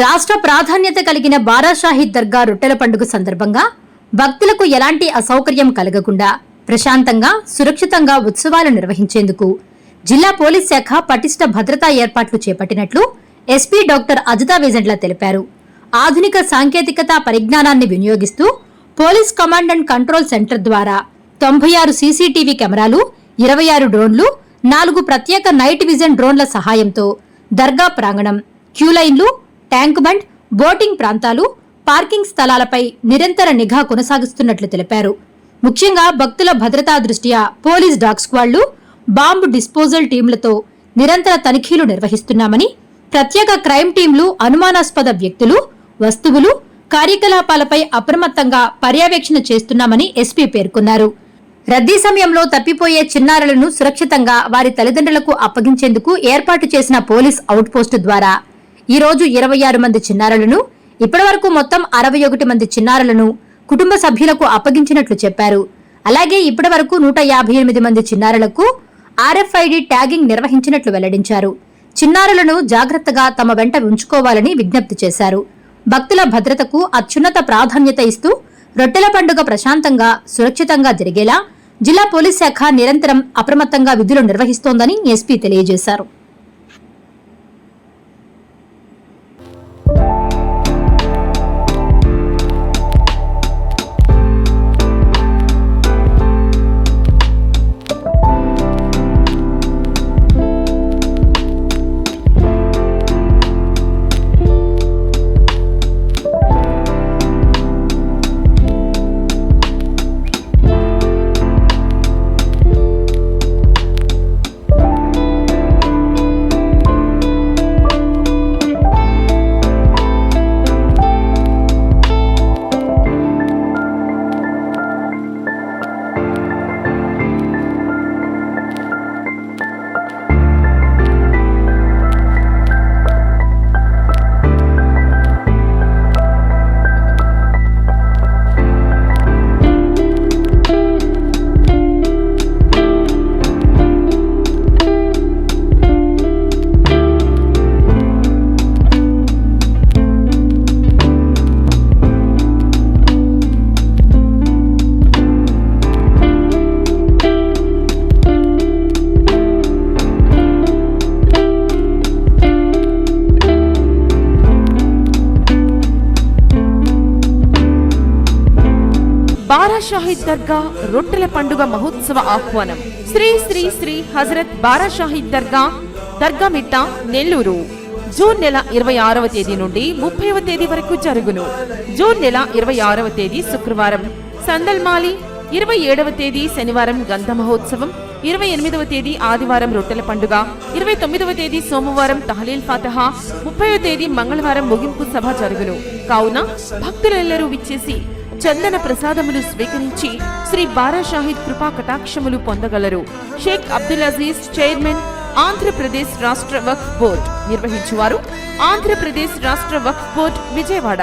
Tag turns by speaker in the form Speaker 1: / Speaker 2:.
Speaker 1: రాష్ట్ర ప్రాధాన్యత కలిగిన బారాషాహీద్ దర్గా రొట్టెల పండుగ సందర్భంగా భక్తులకు ఎలాంటి అసౌకర్యం కలగకుండా ప్రశాంతంగా సురక్షితంగా ఉత్సవాలు నిర్వహించేందుకు జిల్లా పోలీస్ శాఖ పటిష్ట భద్రతా ఏర్పాట్లు చేపట్టినట్లు ఎస్పీ డాక్టర్ అజితా వేజెంట్ల తెలిపారు. ఆధునిక సాంకేతికత పరిజ్ఞానాన్ని వినియోగిస్తూ police command and control centre ద్వారా 96 సీసీటీవీ కెమెరాలు, 26 డ్రోన్లు, 4 ప్రత్యేక నైట్ విజన్ డ్రోన్ల సహాయంతో దర్గా ప్రాంగణం, క్యూలైన్లు, ట్యాంక్ బండ్, బోటింగ్ ప్రాంతాలు, పార్కింగ్ స్థలాలపై నిరంతర నిఘా కొనసాగిస్తున్నట్లు తెలిపారు. ముఖ్యంగా భక్తుల భద్రతా దృష్ట్యా పోలీస్ డాగ్ స్క్వాడ్లు, బాంబు డిస్పోజల్ టీంలతో నిరంతర తనిఖీలు నిర్వహిస్తున్నామని, ప్రత్యేక క్రైమ్ టీంలు అనుమానాస్పద వ్యక్తులు, వస్తువులు, కార్యకలాపాలపై అప్రమత్తంగా పర్యవేక్షణ చేస్తున్నామని ఎస్పీ పేర్కొన్నారు. రద్దీ సమయంలో తప్పిపోయే చిన్నారులను సురక్షితంగా వారి తల్లిదండ్రులకు అప్పగించేందుకు ఏర్పాటు చేసిన పోలీస్ అవుట్ పోస్టు ద్వారా ఈ రోజు 26 మంది చిన్నారులను, ఇప్పటివరకు మొత్తం 61 మంది చిన్నారులను కుటుంబ సభ్యులకు అప్పగించినట్లు చెప్పారు. అలాగే ఇప్పటివరకు 158 మంది చిన్నారులకు RFID ట్యాగింగ్ నిర్వహించినట్లు వెల్లడించారు. చిన్నారులను జాగ్రత్తగా తమ వెంట ఉంచుకోవాలని విజ్ఞప్తి చేశారు. భక్తుల భద్రతకు అత్యున్నత ప్రాధాన్యత ఇస్తూ రొట్టెల పండుగ ప్రశాంతంగా సురక్షితంగా జరిగేలా జిల్లా పోలీస్ శాఖ నిరంతరం అప్రమత్తంగా విధులు నిర్వహిస్తోందని ఎస్పీ తెలియజేశారు.
Speaker 2: బారాషాహీద్ దర్గా రొట్టెల పండుగ మహోత్సవ ఆహ్వానం. శ్రీ శ్రీ శ్రీ హజరత్ బారాషాహీద్ దర్గా, దర్గామిట్ట, నెల్లూరు. జూన్ నెల 26వ తేదీ నుండి 30వ తేదీ వరకు జరుగును. జూన్ నెల 26వ తేదీ శుక్రవారం సందల్మాలి, 27వ తేదీ శనివారం గంధ మహోత్సవం, 28వ తేదీ ఆదివారం రొట్టెల పండుగ, 29వ తేదీ సోమవారం తహలీల్ ఫాతహా, 30వ తేదీ మంగళవారం ముగింపు సభ జరుగును. కావున భక్తులెల్లరూ విచ్చేసి చందన ప్రసాదములు స్వీకరించి శ్రీ బారాషాహీద్ కృపా కటాక్షములు పొందగలరు. షేక్ అబ్దుల్ అజీజ్, చైర్మన్, ఆంధ్రప్రదేశ్ రాష్ట్ర వక్ఫ్ బోర్డ్. నిర్వహించువారు ఆంధ్రప్రదేశ్ రాష్ట్ర వక్ఫ్ బోర్డ్, విజయవాడ.